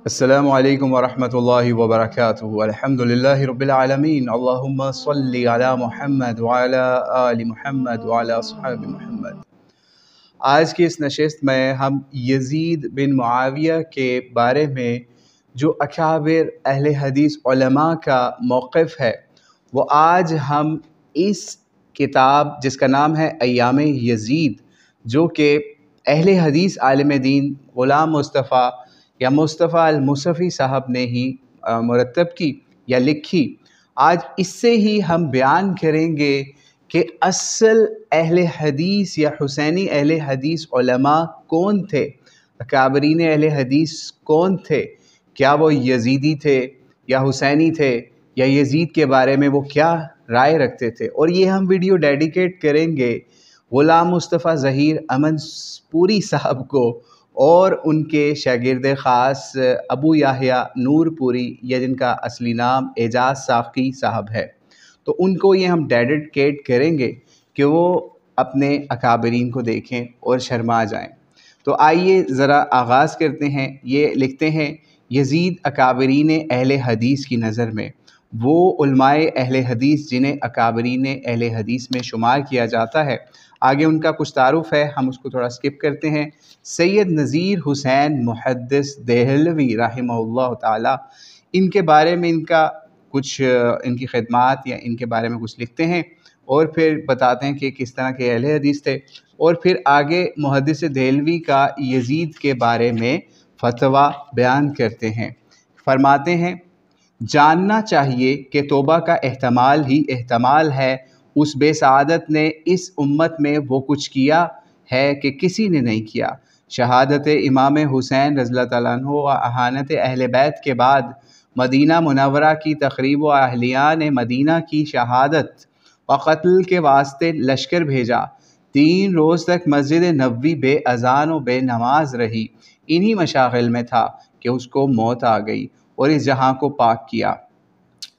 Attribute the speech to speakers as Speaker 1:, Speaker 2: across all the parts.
Speaker 1: السلام علیکم ورحمۃ اللہ وبرکاتہ۔ الحمدللہ رب العالمین، اللہم صلی علی محمد وعلی آل محمد وعلی اصحاب محمد۔ آج کی اس نشست میں ہم یزید بن معاویہ کے بارے میں جو اکابر اہل حدیث علماء کا موقف ہے وہ آج ہم اس کتاب جس کا نام ہے ایام یزید، جو کہ اہل حدیث عالم دین غلام مصطفیٰ یا مصطفیٰ المصفی صاحب نے ہی مرتب کی یا لکھی، آج اس سے ہی ہم بیان کریں گے کہ اصل اہل حدیث یا حسینی اہل حدیث علماء کون تھے، اکابرین اہل حدیث کون تھے، کیا وہ یزیدی تھے یا حسینی تھے، یا یزید کے بارے میں وہ کیا رائے رکھتے تھے۔ اور یہ ہم ویڈیو ڈیڈیکیٹ کریں گے غلام مصطفیٰ ظہیر امن پوری صاحب کو اور ان کے شاگرد خاص ابو یحییٰ نور پوری، یا جن کا اصلی نام اعجاز ساقی صاحب ہے، تو ان کو یہ ہم ڈیڈیکیٹ کریں گے کہ وہ اپنے اکابرین کو دیکھیں اور شرما جائیں۔ تو آئیے ذرا آغاز کرتے ہیں۔ یہ لکھتے ہیں یزید اکابرین اہل حدیث کی نظر میں وہ علماء اہل حدیث جنہیں اکابرین اہل حدیث میں شمار کیا جاتا ہے۔ آگے ان کا کچھ تعارف ہے، ہم اس کو تھوڑا سکپ کرتے ہیں۔ سید نذیر حسین محدث دہلوی رحمہ اللہ تعالی، ان کے بارے میں ان کی خدمات یا ان کے بارے میں کچھ لکھتے ہیں اور پھر بتاتے ہیں کہ کس طرح کے اہل حدیث تھے، اور پھر آگے محدث دہلوی کا یزید کے بارے میں فتویٰ بیان کرتے ہیں۔ فرماتے ہیں جاننا چاہیے کہ توبہ کا احتمال ہی احتمال ہے، اس بے سعادت نے اس امت میں وہ کچھ کیا ہے کہ کسی نے نہیں کیا۔ شہادت امام حسین رضی اللہ تعالیٰ عنہ و اہانت اہل بیت کے بعد مدینہ منورہ کی تخریب و اہلیان مدینہ کی شہادت و قتل کے واسطے لشکر بھیجا۔ 3 روز تک مسجد نبوی بے اذان و بے نماز رہی۔ انہی مشاغل میں تھا کہ اس کو موت آ گئی اور اس جہاں کو پاک کیا۔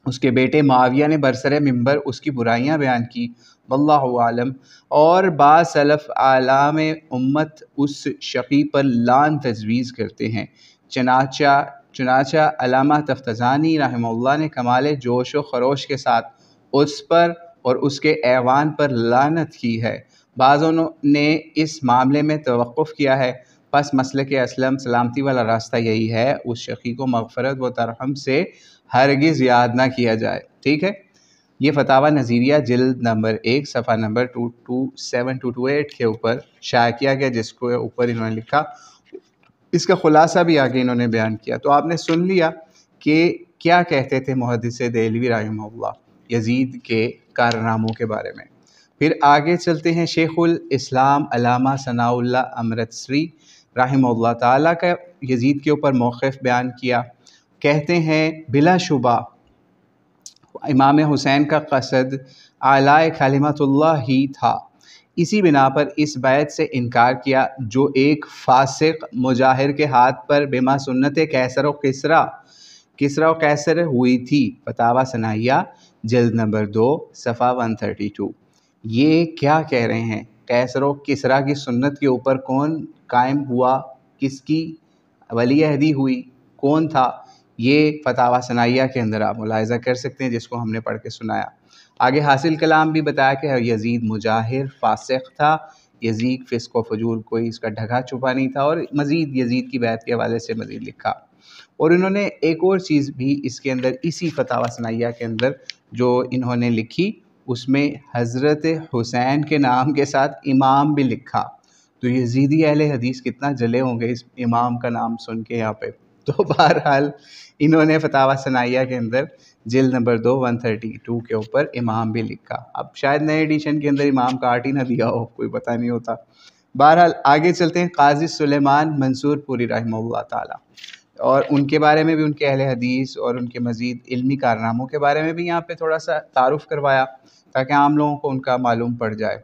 Speaker 1: اس کے بیٹے معاویہ نے برسر منبر اس کی برائیاں بیان کی، واللہ عالم، اور بعض سلف اعلام امت اس شقی پر لعن تجویز کرتے ہیں۔ چنانچہ علامہ تفتزانی رحمہ اللہ نے کمال جوش و خروش کے ساتھ اس پر اور اس کے ایوان پر لعنت کی ہے۔ بعضوں نے اس معاملے میں توقف کیا ہے، پس مسلک اسلم سلامتی والا راستہ یہی ہے، اس شقی کو مغفرت و ترحم سے ہرگز یاد نہ کیا جائے۔ ٹھیک ہے، یہ فتاویٰ نظیریہ جلد نمبر 1 صفحہ نمبر 227-228 کے اوپر شائع کیا گیا، جس کو اوپر انہوں نے لکھا۔ اس کا خلاصہ بھی آگے انہوں نے بیان کیا۔ تو آپ نے سن لیا کہ کیا کہتے تھے محدث دہلوی رحمہ اللہ یزید کے کارناموں کے بارے میں۔ پھر آگے چلتے ہیں۔ شیخ الاسلام علامہ ثناء اللہ امرتسری رحمہ اللہ تعالیٰ کا یزید کے اوپر موقف بیان کیا۔ کہتے ہیں بلا شبہ امام حسین کا قصد اعلاء کلمت اللہ ہی تھا، اسی بنا پر اس بیعت سے انکار کیا جو ایک فاسق مجاہر کے ہاتھ پر بما سنت کسرا و قیصر ہوئی تھی۔ فتاویٰ ثنائیہ جلد نمبر 2 صفحہ 132۔ یہ کیا کہہ رہے ہیں؟ قیصر و کسرا کی سنت کے اوپر کون قائم ہوا، کس کی ولی عہدی ہوئی، کون تھا؟ یہ فتاویٰ ثنائیہ کے اندر آپ ملاحظہ کر سکتے ہیں، جس کو ہم نے پڑھ کے سنایا۔ آگے حاصل کلام بھی بتایا کہ یزید مجاہر فاسق تھا، یزید فسق و فجور کوئی اس کا ڈھکا چھپا نہیں تھا، اور مزید یزید کی بیعت کے حوالے سے مزید لکھا۔ اور انہوں نے ایک اور چیز بھی اس کے اندر، اسی فتاویٰ ثنائیہ کے اندر جو انہوں نے لکھی، اس میں حضرت حسین کے نام کے ساتھ امام بھی لکھا۔ تو یزیدی اہل حدیث کتنا جلے ہوں گے اس امام کا نام سن کے یہاں پہ۔ تو بہرحال انہوں نے فتاویٰ ثنائیہ کے اندر جلد نمبر 2 132 کے اوپر امام بھی لکھا۔ اب شاید نئے ایڈیشن کے اندر امام کاٹ ہی نہ دیا ہو، کوئی پتہ نہیں ہوتا۔ بہرحال آگے چلتے ہیں۔ قاضی سلیمان منصور پوری رحمہ اللہ تعالیٰ، اور ان کے بارے میں بھی، ان کے اہل حدیث اور ان کے مزید علمی کارناموں کے بارے میں بھی یہاں پہ تھوڑا سا تعارف کروایا تاکہ عام لوگوں کو ان کا معلوم پڑ جائے۔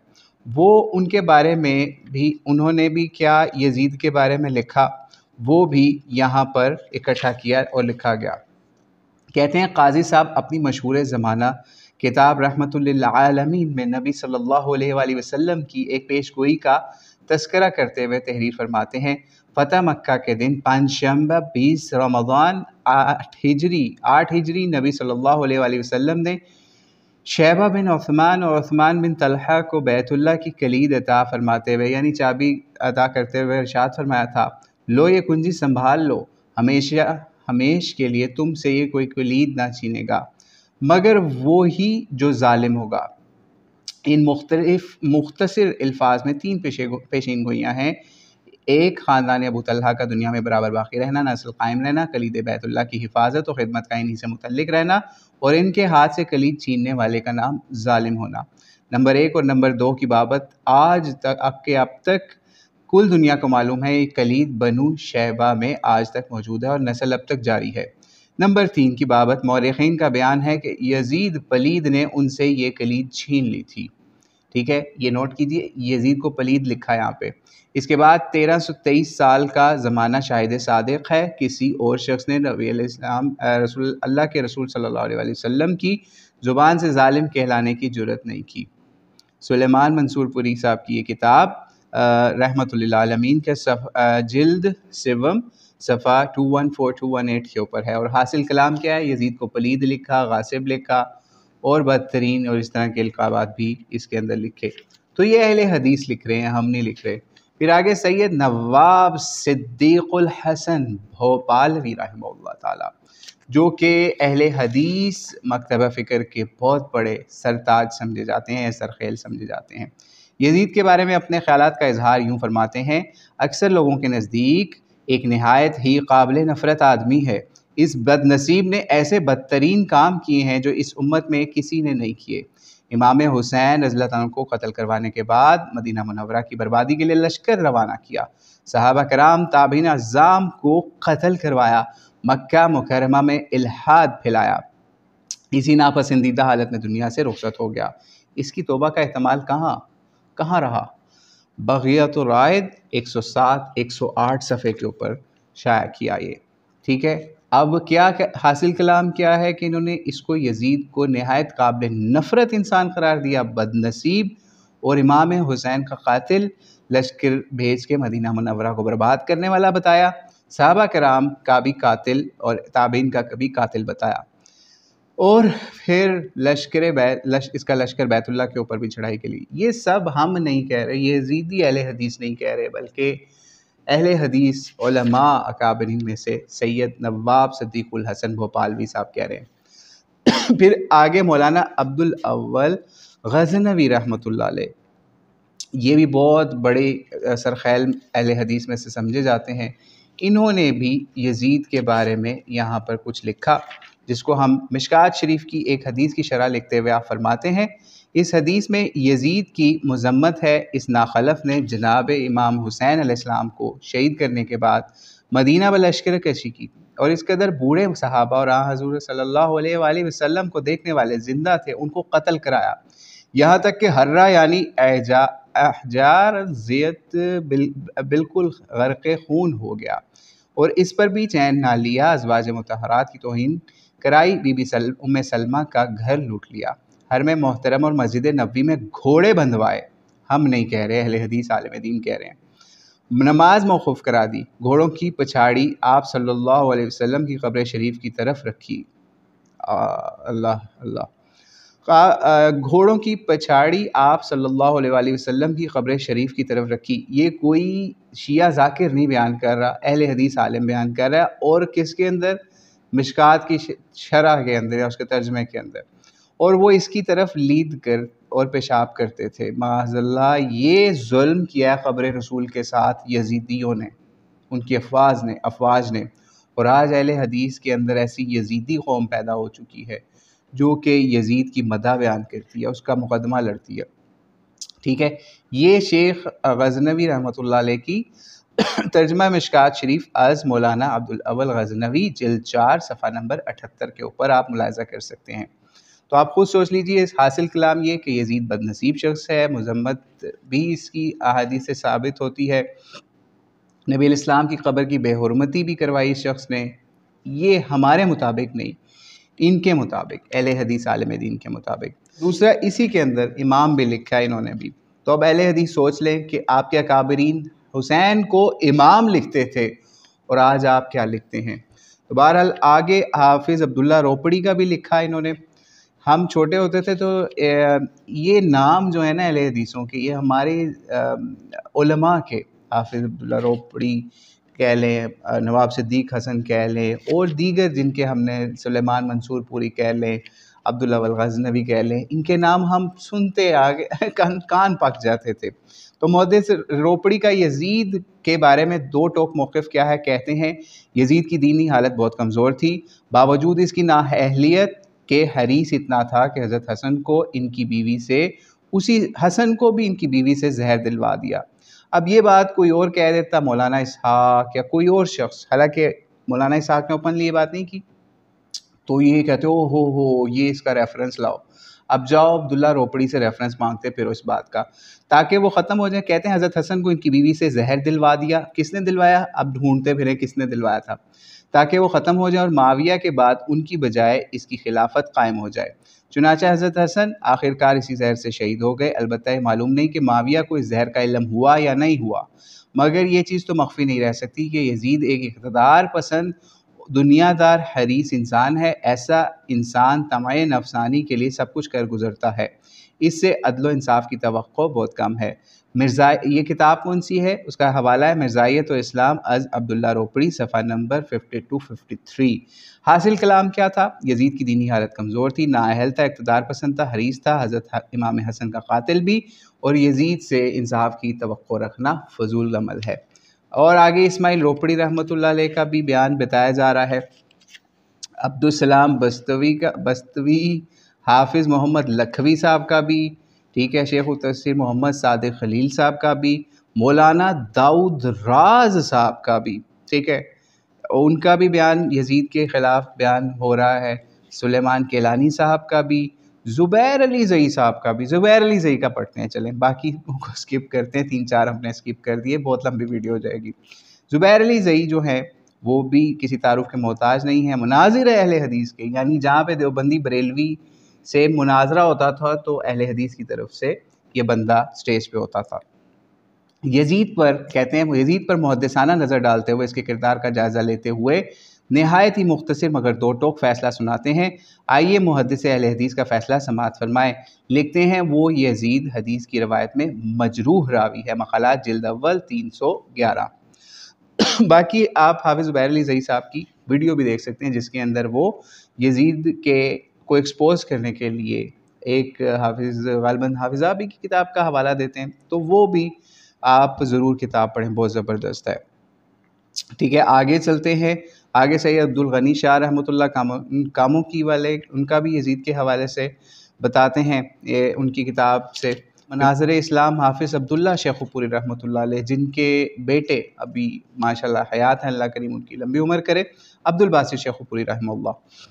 Speaker 1: وہ ان کے بارے میں بھی انہوں نے بھی کیا یزید کے بارے میں لکھا، وہ بھی یہاں پر اکٹھا کیا اور لکھا گیا۔ کہتے ہیں قاضی صاحب اپنی مشہور زمانہ کتاب رحمۃ للعالمین میں نبی صلی اللہ علیہ وآلہ وسلم کی ایک پیش گوئی کا تذکرہ کرتے ہوئے تحریر فرماتے ہیں فتح مکہ کے دن پنجشنبہ 20 رمضان 8 ہجری نبی صلی اللہ علیہ وآلہ وسلم نے شیبہ بن عثمان اور عثمان بن طلحہ کو بیت اللہ کی کلید عطا فرماتے ہوئے یعنی چابی عطا کرتے ہوئے ارشاد فرمایا تھا، لو یہ کنجی سنبھال لو، ہمیش کے لیے تم سے یہ کوئی کلید نہ چھینے گا مگر وہی جو ظالم ہوگا۔ ان مختصر الفاظ میں 3 پیشین گوئیاں ہیں۔ ایک، خاندان ابو طلحہ کا دنیا میں برابر باقی رہنا، نسل قائم رہنا، کلید بیت اللہ کی حفاظت و خدمت کا انہی سے متعلق رہنا، اور ان کے ہاتھ سے کلید چھیننے والے کا نام ظالم ہونا۔ نمبر 1 اور نمبر 2 کی بابت اب تک کل دنیا کو معلوم ہے یہ کلید بنو شیبہ میں آج تک موجود ہے اور نسل اب تک جاری ہے۔ نمبر 3 کی بابت مورخین کا بیان ہے کہ یزید پلید نے ان سے یہ کلید چھین لی تھی۔ ٹھیک ہے، یہ نوٹ کیجئے، یزید کو پلید لکھا ہے یہاں پہ۔ اس کے بعد 1323 سال کا زمانہ شاہد صادق ہے، کسی اور شخص نے نبی علیہ السلام اللہ کے رسول صلی اللہ علیہ وسلم کی زبان سے ظالم کہلانے کی جرت نہیں کی۔ سلیمان منصور پوری صاحب کی یہ کتاب رحمت للعالمین کے جلد 7 صفحہ 214-218 کے اوپر ہے، اور حاصل کلام کیا ہے؟ یزید کو پلید لکھا، غاصب لکھا، اور بدترین اور اس طرح کے القابات بھی اس کے اندر لکھے۔ تو یہ اہل حدیث لکھ رہے ہیں، ہم نہیں لکھ رہے۔ پھر آگے سید نواب صدیق الحسن بھوپالوی رحمہ اللہ تعالی، جو کہ اہل حدیث مکتبہ فکر کے بہت بڑے سرتاج سمجھے جاتے ہیں، سرخیل سمجھے جاتے ہیں، یزید کے بارے میں اپنے خیالات کا اظہار یوں فرماتے ہیں، اکثر لوگوں کے نزدیک ایک نہایت ہی قابل نفرت آدمی ہے۔ اس بد نصیب نے ایسے بدترین کام کیے ہیں جو اس امت میں کسی نے نہیں کیے۔ امام حسین رضی اللہ عنہ کو قتل کروانے کے بعد مدینہ منورہ کی بربادی کے لیے لشکر روانہ کیا، صحابہ کرام تابعین اعظام کو قتل کروایا، مکہ مکرمہ میں الحاد پھیلایا، اسی ناپسندیدہ حالت میں دنیا سے رخصت ہو گیا۔ اس کی توبہ کا احتمال کہاں رہا؟ بغیۃ الرائد 107-108 صفحے کے اوپر شائع کیا یہ۔ ٹھیک ہے، اب کیا حاصل کلام کیا ہے کہ انہوں نے اس کو یزید کو نہایت قابل نفرت انسان قرار دیا، بد نصیب اور امام حسین کا قاتل، لشکر بھیج کے مدینہ منورہ کو برباد کرنے والا بتایا، صحابہ کرام کا بھی قاتل اور تابعین کا بھی قاتل بتایا، اور پھر اس کا لشکر بیت اللہ کے اوپر بھی چڑھائی کے لیے۔ یہ سب ہم نہیں کہہ رہے، یہ یزیدی اہل حدیث نہیں کہہ رہے، بلکہ اہل حدیث علماء اکابرین میں سے سید نواب صدیق الحسن بھوپالوی صاحب کہہ رہے ہیں۔ پھر آگے مولانا عبد الاول غزنوی رحمۃ اللہ علیہ، یہ بھی بہت بڑے سرخیل اہل حدیث میں سے سمجھے جاتے ہیں، انہوں نے بھی یزید کے بارے میں یہاں پر کچھ لکھا، جس کو ہم مشکات شریف کی ایک حدیث کی شرح لکھتے ہوئے آپ فرماتے ہیں، اس حدیث میں یزید کی مذمت ہے، اس ناخلف نے جناب امام حسین علیہ السلام کو شہید کرنے کے بعد مدینہ بلشکر کشی کی، اور اس قدر بوڑھے صحابہ اور حضور صلی اللہ علیہ وآلہ وسلم کو دیکھنے والے زندہ تھے، ان کو قتل کرایا، یہاں تک کہ ہرہ یعنی احجار زیت بالکل غرق خون ہو گیا، اور اس پر بھی چین نہ لیا، ازواج مطہرات کی توہین کرائی، بی بی ام سلمہ کا گھر لوٹ لیا، حرم محترم اور مسجد نبوی میں گھوڑے بندھوائے، ہم نہیں کہہ رہے، اہل حدیث عالم دین کہہ رہے ہیں، نماز موقوف کرا دی، گھوڑوں کی پچھاڑی آپ صلی اللہ علیہ وسلم کی قبر شریف کی طرف رکھی، گھوڑوں کی پچھاڑی آپ صلی اللہ علیہ وآلہ وسلم کی قبر شریف کی طرف رکھی، یہ کوئی شیعہ ذاکر نہیں بیان کر رہا، اہل حدیث عالم بیان کر رہا ہے، اور کس کے اندر؟ مشکات کی شرح کے اندر یا اس کے ترجمے کے اندر، اور وہ اس کی طرف لید کر اور پیشاب کرتے تھے۔ معاذ اللہ، یہ ظلم کیا ہے قبر رسول کے ساتھ یزیدیوں نے، ان کی افواج نے، اور آج اہل حدیث کے اندر ایسی یزیدی قوم پیدا ہو چکی ہے جو کہ یزید کی مدح بیان کرتی ہے، اس کا مقدمہ لڑتی ہے۔ ٹھیک ہے، یہ شیخ غزنوی رحمۃ اللہ علیہ کی ترجمہ مشکات شریف از مولانا عبد الاول غزنوی جلد 4 صفحہ نمبر 78 کے اوپر آپ ملاحظہ کر سکتے ہیں۔ تو آپ خود سوچ لیجئے، اس حاصل کلام یہ کہ یزید بد نصیب شخص ہے، مذمت بھی اس کی احادیث سے ثابت ہوتی ہے، نبی علیہ السلام کی قبر کی بے حرمتی بھی کروائی اس شخص نے، یہ ہمارے مطابق نہیں، ان کے مطابق، اہل حدیث عالم دین کے مطابق۔ دوسرا، اسی کے اندر امام بھی لکھا ہے انہوں نے بھی، تو اب اہل حدیث سوچ لیں کہ آپ کے اکابرین حسین کو امام لکھتے تھے اور آج آپ کیا لکھتے ہیں۔ تو بہرحال آگے حافظ عبداللہ روپڑی کا بھی لکھا انہوں نے۔ ہم چھوٹے ہوتے تھے تو یہ نام جو ہے نا اہل حدیثوں کے، یہ ہمارے علماء کے، حافظ عبداللہ روپڑی کہہ لیں، نواب صدیق حسن کہہ لیں، اور دیگر جن کے ہم نے سلیمان منصور پوری کہہ لیں، عبداللہ الغزنوی کہہ لیں، ان کے نام ہم سنتے آگے کان پک جاتے تھے۔ تو محدث روپڑی کا یزید کے بارے میں دو ٹوک موقف کیا ہے، کہتے ہیں یزید کی دینی حالت بہت کمزور تھی، باوجود اس کی نااہلیت کے حریص اتنا تھا کہ حضرت حسن کو ان کی بیوی سے، اسی حسن کو بھی ان کی بیوی سے زہر دلوا دیا۔ اب یہ بات کوئی اور کہہ دیتا، مولانا اسحاق یا کوئی اور شخص، حالانکہ مولانا اسحاق نے اوپنلی یہ بات نہیں کی، تو یہ کہتے ہو یہ اس کا ریفرنس لاؤ۔ اب جاؤ عبداللہ روپڑی سے ریفرنس مانگتے پھر اس بات کا تاکہ وہ ختم ہو جائے۔ کہتے ہیں حضرت حسن کو ان کی بیوی سے زہر دلوا دیا۔ کس نے دلوایا؟ اب ڈھونڈتے پھرے کس نے دلوایا تھا، تاکہ وہ ختم ہو جائے اور معاویہ کے بعد ان کی بجائے اس کی خلافت قائم ہو جائے۔ چنانچہ حضرت حسن آخرکار اسی زہر سے شہید ہو گئے۔ البتہ یہ معلوم نہیں کہ معاویہ کو اس زہر کا علم ہوا یا نہیں ہوا، مگر یہ چیز تو مخفی نہیں رہ سکتی کہ یزید ایک اقتدار پسند، دنیا دار، حریص انسان ہے۔ ایسا انسان طمع نفسانی کے لیے سب کچھ کر گزرتا ہے، اس سے عدل و انصاف کی توقع بہت کم ہے۔ یہ کتاب کون سی ہے؟ اس کا حوالہ ہے مرزائیت و اسلام از عبداللہ روپڑی، صفحہ نمبر 52-53۔ حاصل کلام کیا تھا؟ یزید کی دینی حالت کمزور تھی، نااہل تھا، اقتدار پسند تھا، حریص تھا، حضرت امام حسن کا قاتل بھی، اور یزید سے انصاف کی توقع رکھنا فضول عمل ہے۔ اور آگے اسماعیل روپڑی رحمۃ اللہ علیہ کا بھی بیان بتایا جا رہا ہے، عبدالسلام بستوی، حافظ محمد لکھوی صاحب کا بھی، ٹھیک ہے، شیخ التفسیر محمد صادق خلیل صاحب کا بھی، مولانا داؤد راز صاحب کا بھی، ٹھیک ہے، ان کا بھی بیان یزید کے خلاف بیان ہو رہا ہے، سلیمان کیلانی صاحب کا بھی، زبیر علی زئی صاحب کا بھی۔ زبیر علی زئی کا پڑھتے ہیں، چلیں باقی کو سکپ کرتے ہیں، 3-4 ہم نے سکپ کر دیے، بہت لمبی ویڈیو ہو جائے گی۔ زبیر علی زئی جو ہیں وہ بھی کسی تعارف کے محتاج نہیں ہیں، مناظر اہل حدیث کے، یعنی جہاں پہ دیوبندی بریلوی سے مناظرہ ہوتا تھا تو اہل حدیث کی طرف سے یہ بندہ سٹیج پہ ہوتا تھا۔ یزید پر کہتے ہیں، یزید پر محدثانہ نظر ڈالتے ہوئے، اس کے کردار کا جائزہ لیتے ہوئے نہایت ہی مختصر مگر دو ٹوک فیصلہ سناتے ہیں۔ آئیے محدث اہل حدیث کا فیصلہ سماعت فرمائیں۔ لکھتے ہیں وہ یزید حدیث کی روایت میں مجروح راوی ہے، مقالات جلد اول 311۔ باقی آپ حافظ زبیر علی زئی صاحب کی ویڈیو بھی دیکھ سکتے ہیں جس کے اندر وہ یزید کے کو ایکسپوز کرنے کے لیے ایک حافظ غالباً حافظ آبی کی کتاب کا حوالہ دیتے ہیں، تو وہ بھی آپ ضرور کتاب پڑھیں، بہت زبردست ہے، ٹھیک ہے۔ آگے چلتے ہیں، آگے سید عبدالغنی شاہ رحمۃ اللہ کاموں کی والے، ان کا بھی یزید کے حوالے سے بتاتے ہیں، ان کی کتاب سے مناظر اسلام، حافظ عبداللہ شیخو پوری رحمۃ اللہ علیہ، جن کے بیٹے ابھی ماشاءاللہ حیات ہیں، اللہ کریم ان کی لمبی عمر کرے، عبدالباسط شیخو پوری رحمہ اللہ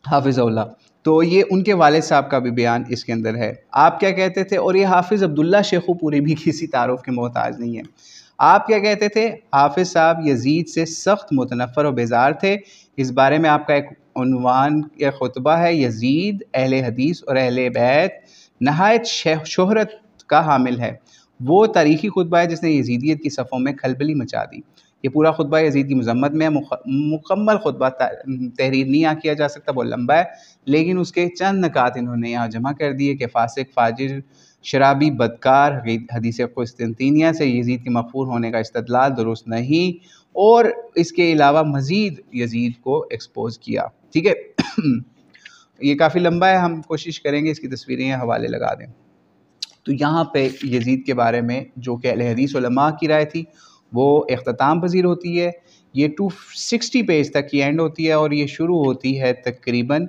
Speaker 1: حافظ اللہ، تو یہ ان کے والد صاحب کا بھی بیان اس کے اندر ہے۔ آپ کیا کہتے تھے؟ اور یہ حافظ عبداللہ شیخو پوری بھی کسی تعارف کے محتاج نہیں ہے۔ آپ کیا کہتے تھے؟ حافظ صاحب یزید سے سخت متنفر و بیزار تھے۔ اس بارے میں آپ کا ایک عنوان یا خطبہ ہے، یزید اہل حدیث اور اہل بیت نہایت شہرت کا حامل ہے۔ وہ تاریخی خطبہ ہے جس نے یزیدیت کی صفوں میں کھلبلی مچا دی۔ یہ پورا خطبہ یزید کی مذمت میں مکمل خطبہ تحریر نہیں کیا جا سکتا، بہت لمبا ہے، لیکن اس کے چند نکات انہوں نے یہاں جمع کر دیے کہ فاسق، فاجر، شرابی، بدکار، حدیث قسطنطینیہ سے یزید کے مغفور ہونے کا استدلال درست نہیں، اور اس کے علاوہ مزید یزید کو ایکسپوز کیا، ٹھیک ہے۔ یہ کافی لمبا ہے، ہم کوشش کریں گے اس کی تصویریں یا حوالے لگا دیں۔ تو یہاں پہ یزید کے بارے میں جو کہ اہل حدیث علماء کی رائے تھی وہ اختتام پذیر ہوتی ہے۔ یہ 260 پیج تک کی اینڈ ہوتی ہے اور یہ شروع ہوتی ہے تقریباً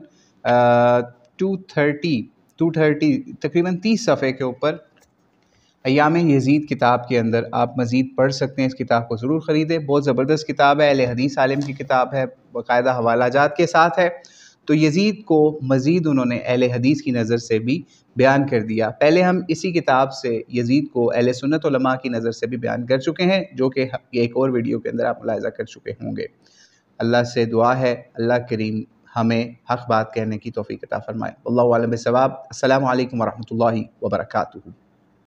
Speaker 1: 30 صفحے کے اوپر۔ ایام یزید کتاب کے اندر آپ مزید پڑھ سکتے ہیں، اس کتاب کو ضرور خریدیں، بہت زبردست کتاب ہے، اہل حدیث عالم کی کتاب ہے، باقاعدہ حوالہ جات کے ساتھ ہے۔ تو یزید کو مزید انہوں نے اہل حدیث کی نظر سے بھی بیان کر دیا۔ پہلے ہم اسی کتاب سے یزید کو اہل سنت علماء کی نظر سے بھی بیان کر چکے ہیں، جو کہ ایک اور ویڈیو کے اندر آپ ملاحظہ کر چکے ہوں گے۔ اللہ سے دعا ہے اللہ کریم ہمیں حق بات کہنے کی توفیق عطا فرمائے۔ اللہ عالم بالصواب۔ السلام علیکم ورحمۃ اللہ وبرکاتہ۔